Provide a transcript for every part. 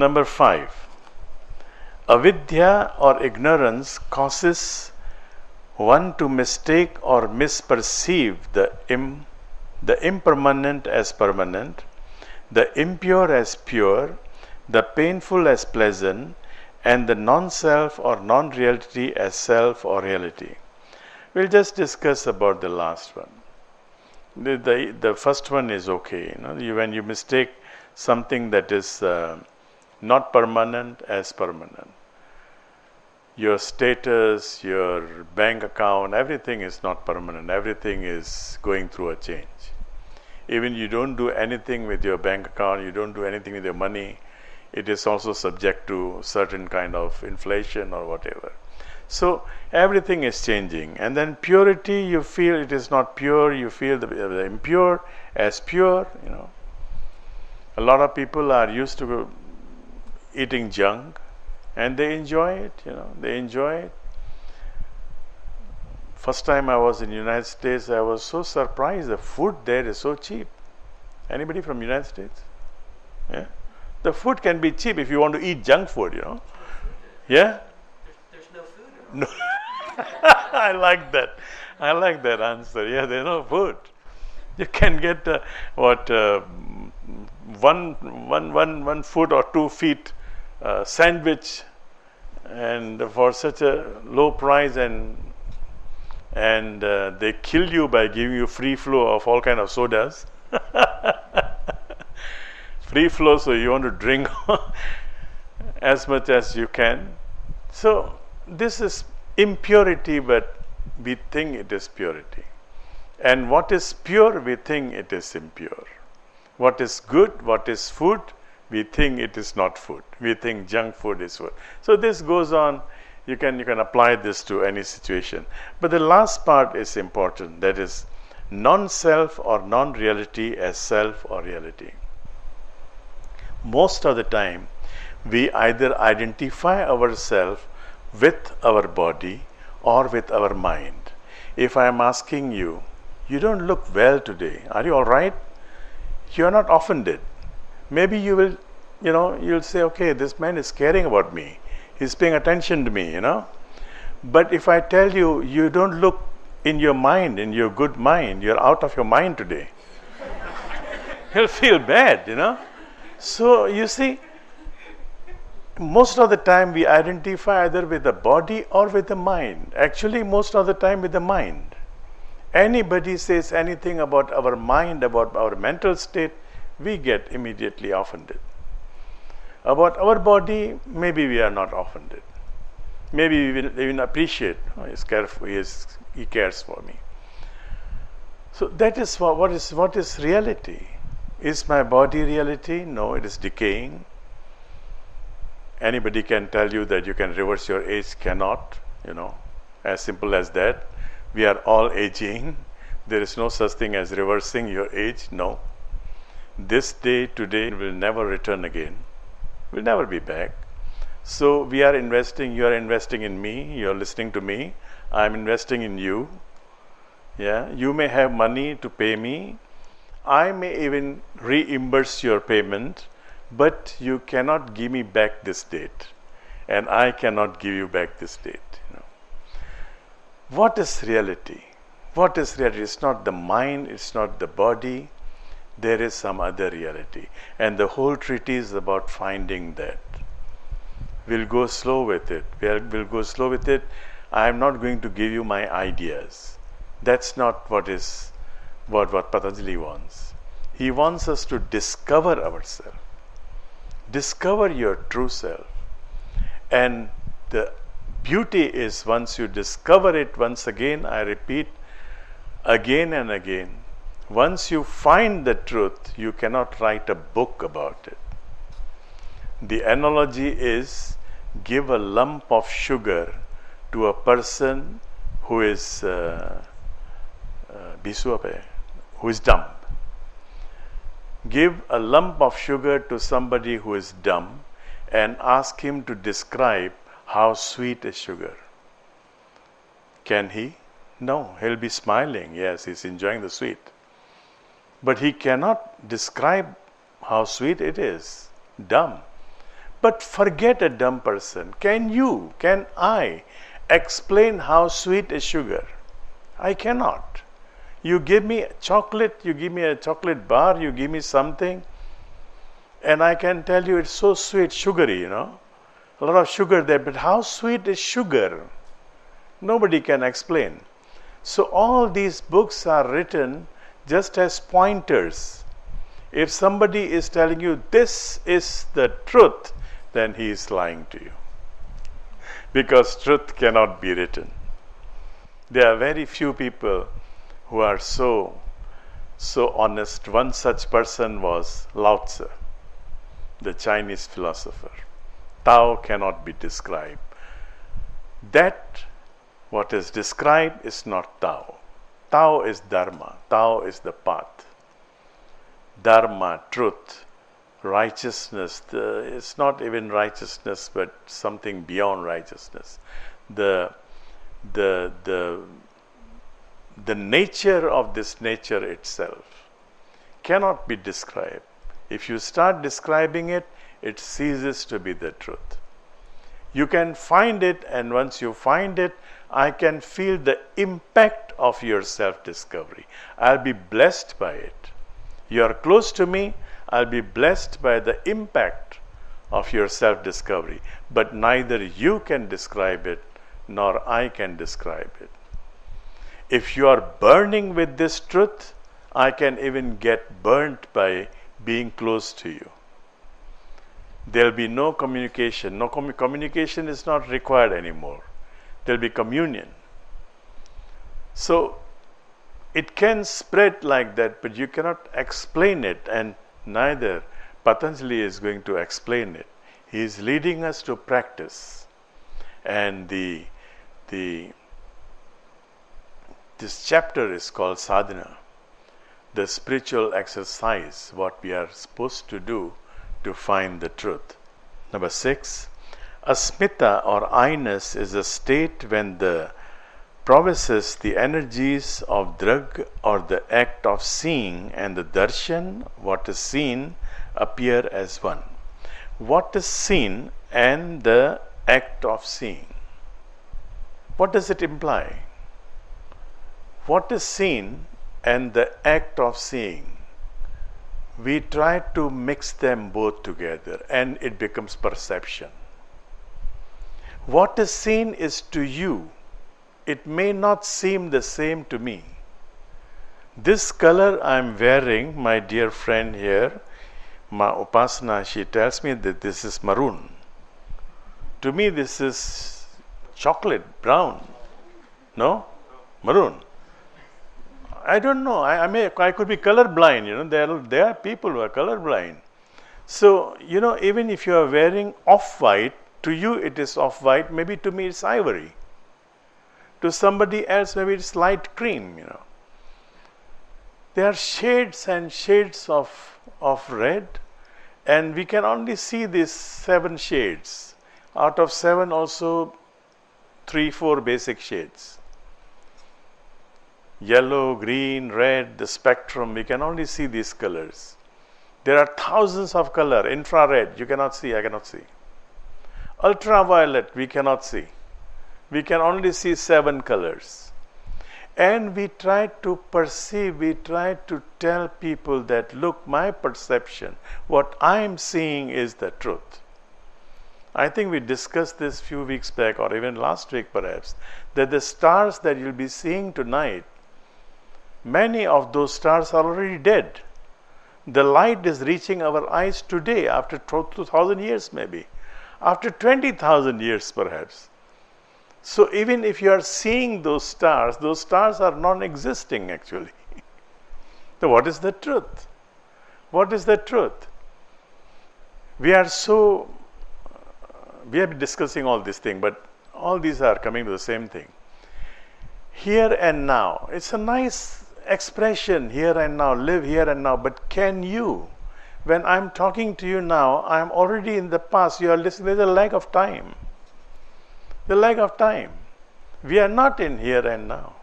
Number 5. Avidya or ignorance causes one to mistake or misperceive the impermanent as permanent, the impure as pure, the painful as pleasant, and the non-self or non-reality as self or reality. We'll just discuss about the last one. The first one is okay. When you mistake something that is not permanent as permanent. Your status, your bank account, everything is not permanent. Everything is going through a change. Even you don't do anything with your bank account, you don't do anything with your money, it is also subject to certain kind of inflation or whatever. So everything is changing. And then purity, you feel it is not pure, you feel the impure as pure. A lot of people are used to eating junk and they enjoy it. They enjoy it. First time I was in the United States, I was so surprised. The food there is so cheap. Anybody from the United States? Yeah? The food can be cheap if you want to eat junk food, Yeah? There's no food. No. I like that. I like that answer. Yeah, there's no food. You can get one foot or 2 feet sandwich, and for such a low price, and they kill you by giving you free flow of all kind of sodas. Free flow, so you want to drink as much as you can. So this is impurity, but we think it is purity. And what is pure, we think it is impure. What is good, what is food, we think it is not food. We think junk food is food. So this goes on. You can apply this to any situation. But the last part is important. That is non-self or non-reality as self or reality. Most of the time, we either identify ourselves with our body or with our mind. If I am asking you, you don't look well today, are you all right? You are not offended. Maybe you will, you'll say, okay, this man is caring about me. He's paying attention to me, But if I tell you, you don't look in your mind, in your good mind, you're out of your mind today, you'll feel bad, So you see, most of the time we identify either with the body or with the mind. Actually, most of the time with the mind. Anybody says anything about our mind, about our mental state, we get immediately offended. About our body, maybe we are not offended. Maybe we will even appreciate, he cares for me. So that is what is reality. Is my body reality? No, it is decaying. Anybody can tell you that you can reverse your age, cannot, as simple as that. We are all aging. There is no such thing as reversing your age, no. This day, today, will never return again. Will never be back. So we are investing, you are investing in me, you are listening to me, I am investing in you. Yeah, you may have money to pay me. I may even reimburse your payment, but you cannot give me back this date, and I cannot give you back this date. What is reality? What is reality? It's not the mind, it's not the body. There is some other reality, and the whole treatise is about finding that. We'll go slow with it. We'll go slow with it. I am not going to give you my ideas. That's not what Patanjali wants. He wants us to discover ourselves. Discover your true self. And the beauty is, once you discover it, once again, I repeat, again and again, once you find the truth, you cannot write a book about it. The analogy is, give a lump of sugar to a person who is who is dumb. Give a lump of sugar to somebody who is dumb and ask him to describe how sweet is sugar. Can he? No, he'll be smiling. Yes, he's enjoying the sweet. But he cannot describe how sweet it is. Dumb. But forget a dumb person. Can I explain how sweet is sugar? I cannot. You give me chocolate, you give me a chocolate bar, you give me something, and I can tell you it's so sweet, sugary, a lot of sugar there, but how sweet is sugar? Nobody can explain. So all these books are written just as pointers. If somebody is telling you this is the truth, then he is lying to you. Because truth cannot be written. There are very few people who are so honest. One such person was Lao Tzu, the Chinese philosopher. Tao cannot be described. That what is described is not Tao. Tao is Dharma. Tao is the path. Dharma, truth, righteousness. It's not even righteousness, but something beyond righteousness. The nature of this nature itself cannot be described. If you start describing it, it ceases to be the truth. You can find it, and once you find it, I can feel the impact of your self-discovery. I'll be blessed by it. You are close to me, I'll be blessed by the impact of your self-discovery. But neither you can describe it, nor I can describe it. If you are burning with this truth, I can even get burnt by being close to you. There will be no communication. Communication is not required anymore. There will be communion. So it can spread like that, but you cannot explain it, and neither Patanjali is going to explain it. He is leading us to practice. And this chapter is called sadhana, the spiritual exercise, what we are supposed to do to find the truth. Number 6, asmita or I-ness is a state when the provises, the energies of drag or the act of seeing, and the darshan, what is seen, appear as one. What is seen and the act of seeing? What does it imply? What is seen and the act of seeing? We try to mix them both together and it becomes perception. What is seen is to you. It may not seem the same to me. This color I am wearing, my dear friend here, Ma Upasana, she tells me that this is maroon. To me this is chocolate, brown. No? Maroon. I don't know. I could be colorblind. There are people who are colorblind. So even if you are wearing off-white, to you it is off-white. Maybe to me it's ivory. To somebody else, maybe it's light cream. There are shades and shades of red, and we can only see these 7 shades. Out of 7, also 3-4 basic shades. Yellow, green, red, the spectrum, we can only see these colors. There are thousands of color. Infrared, you cannot see, I cannot see. Ultraviolet, we cannot see. We can only see 7 colors. And we try to perceive, we try to tell people that, look, my perception, what I am seeing is the truth. I think we discussed this few weeks back, or even last week perhaps, that the stars that you'll be seeing tonight, many of those stars are already dead. The light is reaching our eyes today, after 2,000 years maybe, after 20,000 years perhaps. So even if you are seeing those stars are non-existing actually. So what is the truth? What is the truth? We have been discussing all these things, but all these are coming to the same thing. Here and now. It's a nice expression, here and now, live here and now. But can you? When I'm talking to you now, I'm already in the past. You are listening. There's a lag of time. The lag of time. We are not in here and now.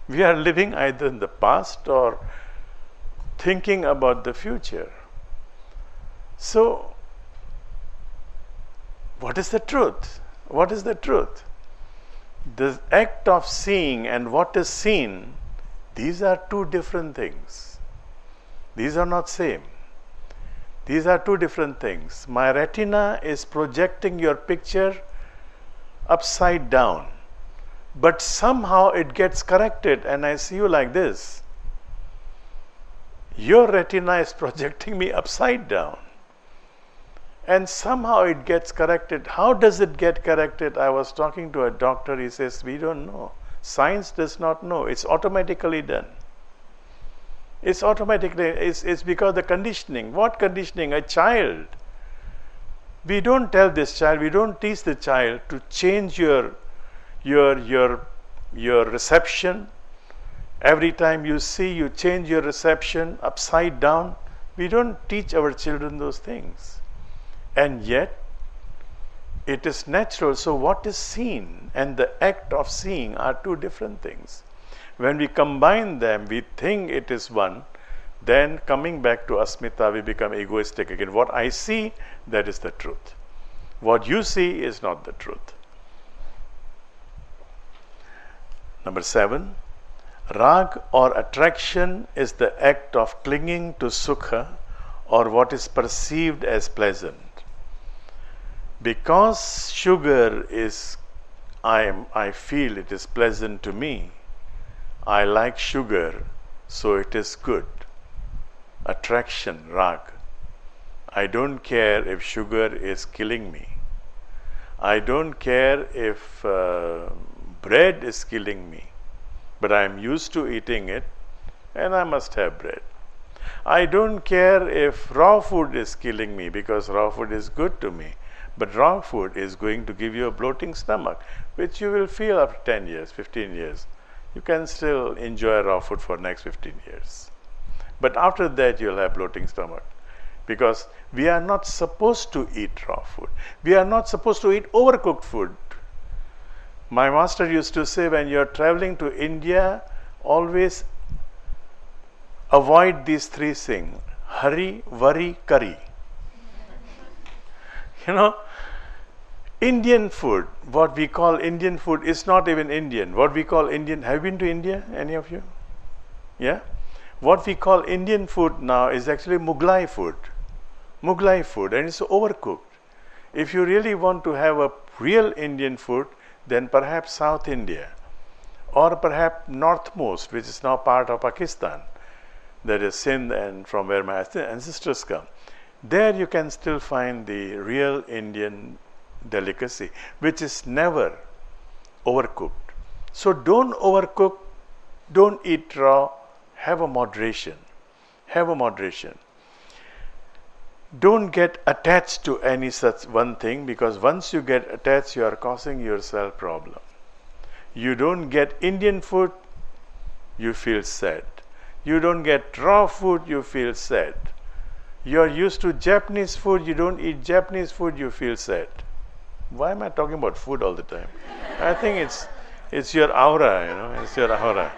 We are living either in the past or thinking about the future. So, What is the truth? What is the truth? The act of seeing and what is seen, these are two different things. These are not same. These are two different things. My retina is projecting your picture upside down, but somehow it gets corrected and I see you like this. Your retina is projecting me upside down, and somehow it gets corrected. How does it get corrected? I was talking to a doctor. He says, we don't know. Science does not know. It's automatically done. It's automatically, it's because the conditioning. What conditioning? A child. We don't tell this child, we don't teach the child to change your reception. Every time you see, you change your reception upside down. We don't teach our children those things. And yet, it is natural. So what is seen and the act of seeing are two different things. When we combine them, we think it is one. Then coming back to asmita, we become egoistic again. What I see, that is the truth. What you see is not the truth. Number 7, rag or attraction is the act of clinging to sukha or what is perceived as pleasant. Because sugar is, I feel it is pleasant to me. I like sugar, so it is good. Attraction, rag. I don't care if sugar is killing me. I don't care if bread is killing me. But I am used to eating it and I must have bread. I don't care if raw food is killing me because raw food is good to me. But raw food is going to give you a bloating stomach, which you will feel after 10 years, 15 years. You can still enjoy raw food for next 15 years. But after that, you'll have bloating stomach. Because we are not supposed to eat raw food. We are not supposed to eat overcooked food. My master used to say, when you're traveling to India, always avoid these three things. Hari, vari, curry. You know, Indian food, what we call Indian food is not even Indian. What we call Indian, have you been to India, any of you? Yeah? What we call Indian food now is actually Mughlai food. Mughlai food, and it's overcooked. If you really want to have a real Indian food, then perhaps South India, or perhaps northmost, which is now part of Pakistan, that is Sindh and from where my ancestors come. There you can still find the real Indian delicacy, which is never overcooked. So don't overcook, don't eat raw, have a moderation. Have a moderation. Don't get attached to any such one thing, because once you get attached, you are causing yourself problem. You don't get Indian food, you feel sad. You don't get raw food, you feel sad. You are used to Japanese food, you don't eat Japanese food, you feel sad. Why am I talking about food all the time? I think it's your aura, it's your aura.